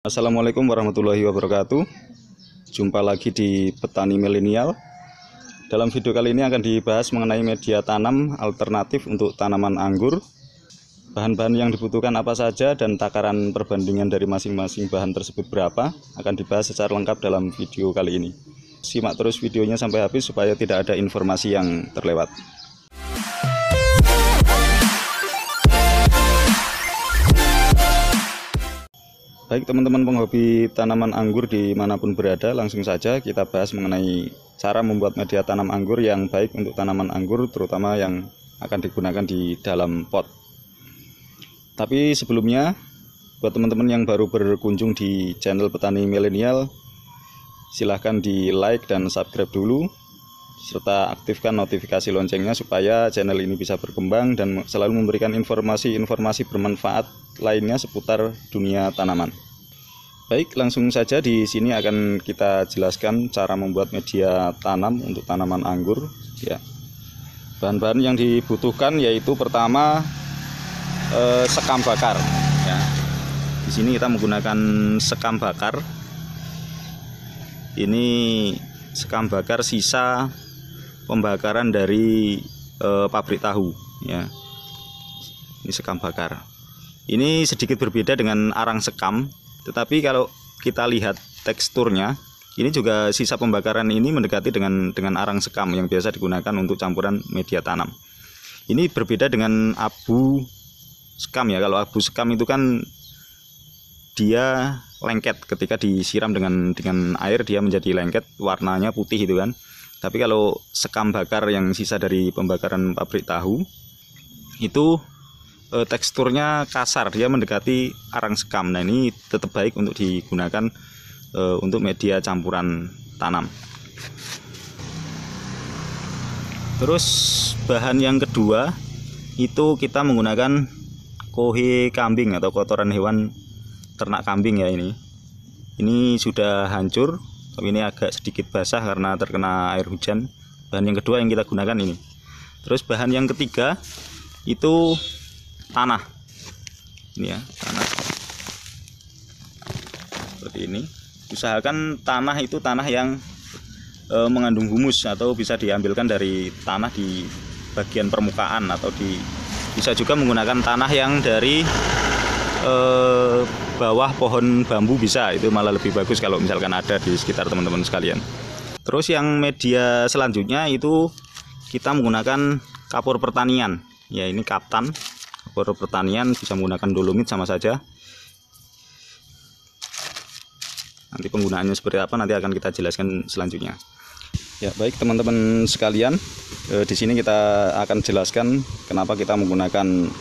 Assalamualaikum warahmatullahi wabarakatuh. Jumpa lagi di Petani Milenial. Dalam video kali ini akan dibahas mengenai media tanam alternatif untuk tanaman anggur. Bahan-bahan yang dibutuhkan apa saja dan takaran perbandingan dari masing-masing bahan tersebut berapa akan dibahas secara lengkap dalam video kali ini. Simak terus videonya sampai habis supaya tidak ada informasi yang terlewat. Baik teman-teman penghobi tanaman anggur dimanapun berada, langsung saja kita bahas mengenai cara membuat media tanam anggur yang baik untuk tanaman anggur, terutama yang akan digunakan di dalam pot. Tapi sebelumnya, buat teman-teman yang baru berkunjung di channel Petani Milenial, silahkan di like dan subscribe dulu, serta aktifkan notifikasi loncengnya supaya channel ini bisa berkembang dan selalu memberikan informasi-informasi bermanfaat lainnya seputar dunia tanaman. Baik, langsung saja di sini akan kita jelaskan cara membuat media tanam untuk tanaman anggur. Ya, bahan-bahan yang dibutuhkan yaitu pertama sekam bakar. Ya, di sini kita menggunakan sekam bakar. Ini sekam bakar sisa pembakaran dari pabrik tahu. Ya, ini sekam bakar. Ini sedikit berbeda dengan arang sekam, tetapi kalau kita lihat teksturnya, ini juga sisa pembakaran ini mendekati dengan arang sekam yang biasa digunakan untuk campuran media tanam. Ini berbeda dengan abu sekam ya. Kalau abu sekam itu kan dia lengket, ketika disiram dengan air dia menjadi lengket, warnanya putih itu kan. Tapi kalau sekam bakar yang sisa dari pembakaran pabrik tahu itu teksturnya kasar, dia mendekati arang sekam. Nah, ini tetap baik untuk digunakan untuk media campuran tanam. Terus bahan yang kedua itu kita menggunakan kohe kambing atau kotoran hewan ternak kambing ya. Ini sudah hancur, tapi ini agak sedikit basah karena terkena air hujan. Bahan yang kedua yang kita gunakan ini. Terus bahan yang ketiga itu tanah. Ini ya, tanah seperti ini. Usahakan tanah itu tanah yang mengandung humus, atau bisa diambilkan dari tanah di bagian permukaan, atau bisa juga menggunakan tanah yang dari bawah pohon bambu bisa. Itu malah lebih bagus kalau misalkan ada di sekitar teman-teman sekalian. Terus yang media selanjutnya itu kita menggunakan kapur pertanian. Ya, ini kaftan. Kapur pertanian bisa menggunakan dolomit sama saja. Nanti penggunaannya seperti apa nanti akan kita jelaskan selanjutnya. Ya, baik teman-teman sekalian, di sini kita akan jelaskan kenapa kita menggunakan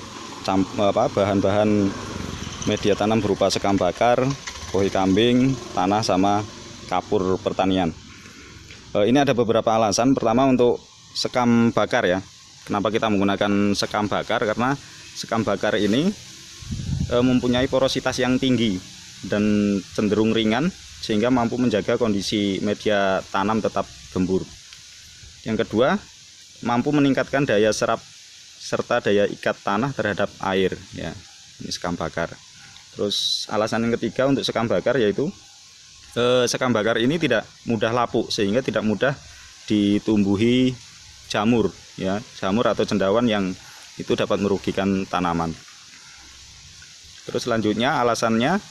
bahan-bahan media tanam berupa sekam bakar, kohe kambing, tanah, sama kapur pertanian. Ini ada beberapa alasan. Pertama, untuk sekam bakar ya. Kenapa kita menggunakan sekam bakar? Karena sekam bakar ini mempunyai porositas yang tinggi dan cenderung ringan, sehingga mampu menjaga kondisi media tanam tetap gembur. Yang kedua, mampu meningkatkan daya serap serta daya ikat tanah terhadap air ya. Ini sekam bakar. Terus alasan yang ketiga untuk sekam bakar yaitu sekam bakar ini tidak mudah lapuk, sehingga tidak mudah ditumbuhi jamur ya, jamur atau cendawan yang itu dapat merugikan tanaman. Terus selanjutnya alasannya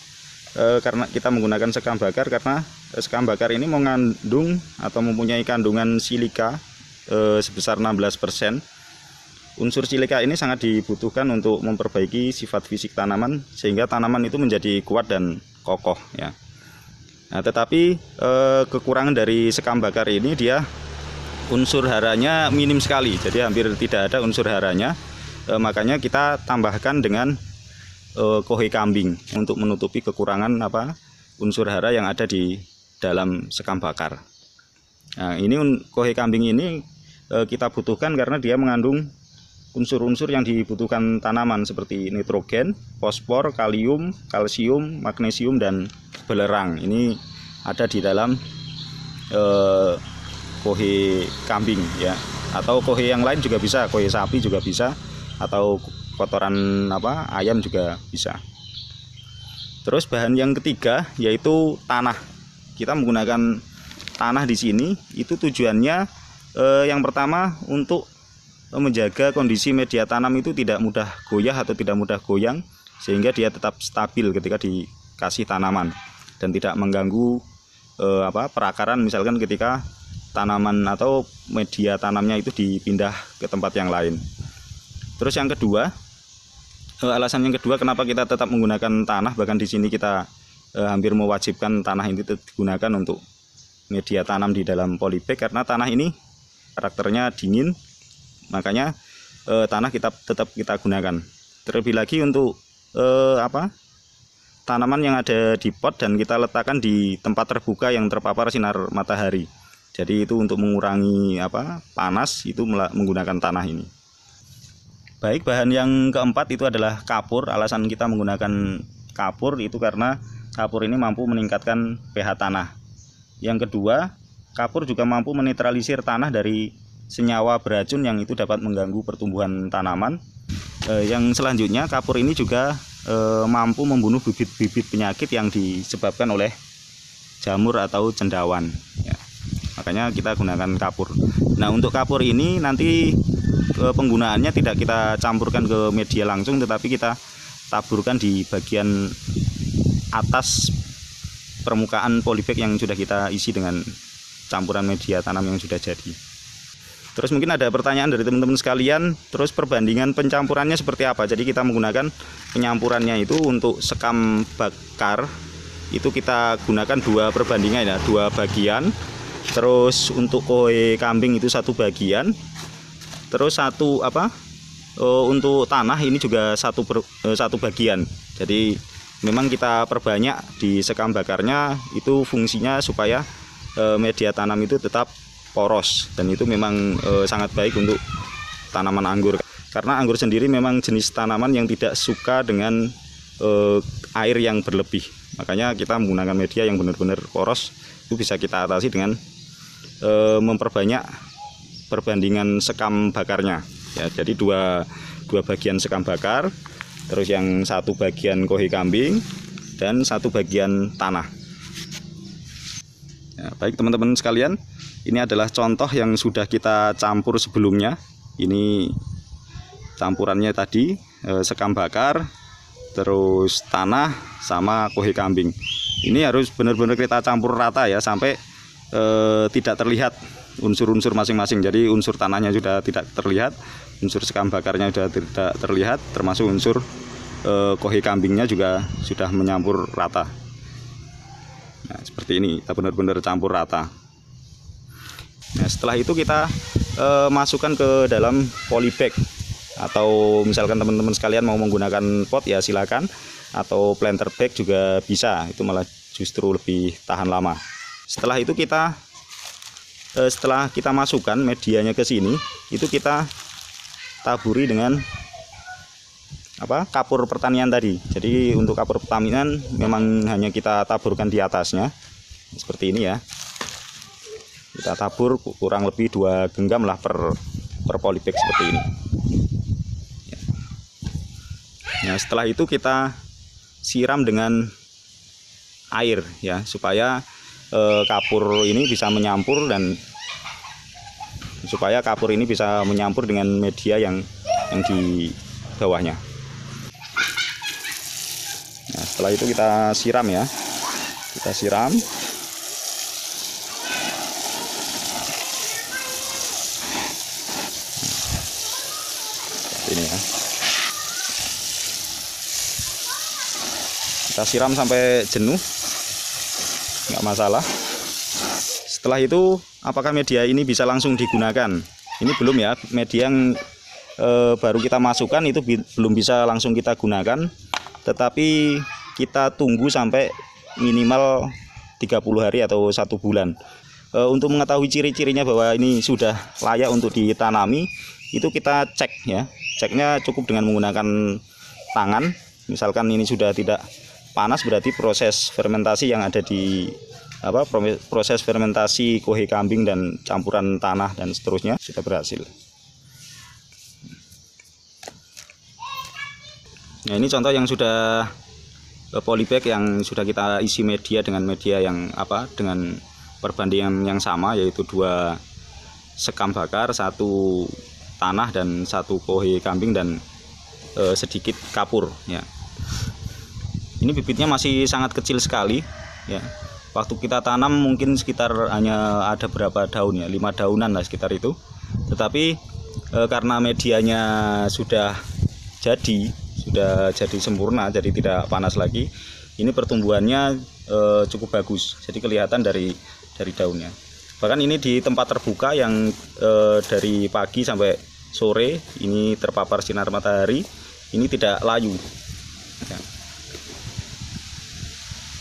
karena kita menggunakan sekam bakar, karena sekam bakar ini mengandung atau mempunyai kandungan silika sebesar 16%. Unsur silika ini sangat dibutuhkan untuk memperbaiki sifat fisik tanaman sehingga tanaman itu menjadi kuat dan kokoh ya. Nah, tetapi kekurangan dari sekam bakar ini, dia unsur haranya minim sekali, jadi hampir tidak ada unsur haranya. Makanya kita tambahkan dengan kohe kambing untuk menutupi kekurangan unsur hara yang ada di dalam sekam bakar. Nah, ini kohe kambing ini kita butuhkan karena dia mengandung unsur-unsur yang dibutuhkan tanaman seperti nitrogen, fosfor, kalium, kalsium, magnesium, dan belerang. Ini ada di dalam kohe kambing ya, atau kohe yang lain juga bisa, kohe sapi juga bisa, atau kotoran ayam juga bisa. Terus bahan yang ketiga yaitu tanah. Kita menggunakan tanah di sini itu tujuannya yang pertama untuk menjaga kondisi media tanam itu tidak mudah goyah atau tidak mudah goyang, sehingga dia tetap stabil ketika dikasih tanaman dan tidak mengganggu perakaran, misalkan ketika tanaman atau media tanamnya itu dipindah ke tempat yang lain. Terus yang kedua, alasan yang kedua kenapa kita tetap menggunakan tanah, bahkan di sini kita hampir mewajibkan tanah ini digunakan untuk media tanam di dalam polybag, karena tanah ini karakternya dingin, makanya tanah tetap kita gunakan. Terlebih lagi untuk tanaman yang ada di pot dan kita letakkan di tempat terbuka yang terpapar sinar matahari. Jadi itu untuk mengurangi panas, itu menggunakan tanah ini. Baik, bahan yang keempat itu adalah kapur. Alasan kita menggunakan kapur itu karena kapur ini mampu meningkatkan pH tanah. Yang kedua, kapur juga mampu menetralisir tanah dari senyawa beracun yang itu dapat mengganggu pertumbuhan tanaman. Yang selanjutnya, kapur ini juga mampu membunuh bibit-bibit penyakit yang disebabkan oleh jamur atau cendawan. Ya, makanya kita gunakan kapur. Nah, untuk kapur ini nanti penggunaannya tidak kita campurkan ke media langsung, tetapi kita taburkan di bagian atas permukaan polybag yang sudah kita isi dengan campuran media tanam yang sudah jadi. Terus mungkin ada pertanyaan dari teman-teman sekalian, terus perbandingan pencampurannya seperti apa? Jadi kita menggunakan penyampurannya itu untuk sekam bakar itu kita gunakan 2 perbandingan ya, 2 bagian. Terus untuk kohe kambing itu 1 bagian. Terus untuk tanah ini juga 1 bagian. Jadi memang kita perbanyak di sekam bakarnya, itu fungsinya supaya media tanam itu tetap poros, dan itu memang sangat baik untuk tanaman anggur, karena anggur sendiri memang jenis tanaman yang tidak suka dengan air yang berlebih. Makanya kita menggunakan media yang benar-benar poros, itu bisa kita atasi dengan memperbanyak perbandingan sekam bakarnya ya. Jadi dua bagian sekam bakar, terus yang 1 bagian kohe kambing dan 1 bagian tanah ya. Baik teman-teman sekalian, ini adalah contoh yang sudah kita campur sebelumnya. Ini campurannya tadi sekam bakar, terus tanah sama kohe kambing. Ini harus benar-benar kita campur rata ya, sampai tidak terlihat unsur-unsur masing-masing. Jadi unsur tanahnya sudah tidak terlihat, unsur sekam bakarnya sudah tidak terlihat, termasuk unsur kohe kambingnya juga sudah menyampur rata. Nah, seperti ini, kita benar-benar campur rata. Nah, setelah itu kita masukkan ke dalam polybag, atau misalkan teman-teman sekalian mau menggunakan pot ya silakan, atau planter bag juga bisa, itu malah justru lebih tahan lama. Setelah itu setelah kita masukkan medianya ke sini, itu kita taburi dengan kapur pertanian tadi. Jadi untuk kapur pertanian memang hanya kita taburkan di atasnya seperti ini ya. Kita tabur kurang lebih 2 genggam lah per polybag seperti ini. Nah, setelah itu kita siram dengan air ya, supaya kapur ini bisa menyampur, dan supaya kapur ini bisa menyampur dengan media yang di bawahnya. Nah, setelah itu kita siram ya, kita siram. Ini ya, kita siram sampai jenuh, nggak masalah. Setelah itu apakah media ini bisa langsung digunakan? Ini belum ya, media yang baru kita masukkan itu belum bisa langsung kita gunakan, tetapi kita tunggu sampai minimal 30 hari atau 1 bulan. Untuk mengetahui ciri-cirinya bahwa ini sudah layak untuk ditanami, itu kita cek ya. Ceknya cukup dengan menggunakan tangan. Misalkan ini sudah tidak panas, berarti proses fermentasi yang ada di proses fermentasi kohe kambing dan campuran tanah dan seterusnya sudah berhasil. Nah, ini contoh yang sudah polybag yang sudah kita isi media dengan media yang dengan perbandingan yang sama, yaitu 2 sekam bakar, 1 tanah dan 1 kohe kambing dan sedikit kapur ya. Ini bibitnya masih sangat kecil sekali ya. Waktu kita tanam mungkin sekitar hanya ada berapa daun ya, 5 daunan lah sekitar itu. Tetapi karena medianya sudah jadi sempurna, jadi tidak panas lagi, ini pertumbuhannya cukup bagus. Jadi kelihatan dari daunnya. Bahkan ini di tempat terbuka yang dari pagi sampai sore ini terpapar sinar matahari, ini tidak layu ya.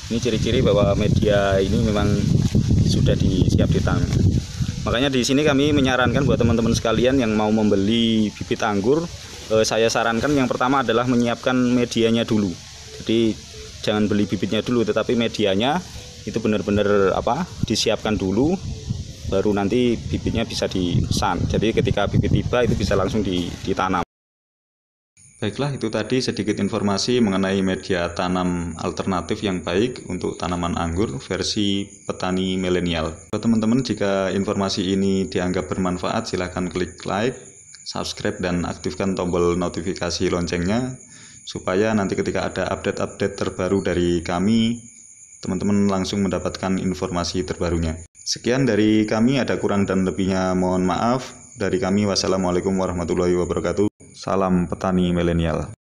Ini ciri-ciri bahwa media ini memang sudah siap ditanam. Makanya di sini kami menyarankan buat teman-teman sekalian yang mau membeli bibit anggur, saya sarankan yang pertama adalah menyiapkan medianya dulu. Jadi jangan beli bibitnya dulu, tetapi medianya itu benar-benar disiapkan dulu, baru nanti bibitnya bisa dipesan. Jadi ketika bibit tiba itu bisa langsung ditanam. Baiklah, itu tadi sedikit informasi mengenai media tanam alternatif yang baik untuk tanaman anggur versi petani milenial. Buat teman-teman, jika informasi ini dianggap bermanfaat, silahkan klik like, subscribe, dan aktifkan tombol notifikasi loncengnya, supaya nanti ketika ada update-update terbaru dari kami, teman-teman langsung mendapatkan informasi terbarunya. Sekian dari kami, ada kurang dan lebihnya mohon maaf. Dari kami, wassalamualaikum warahmatullahi wabarakatuh. Salam petani milenial.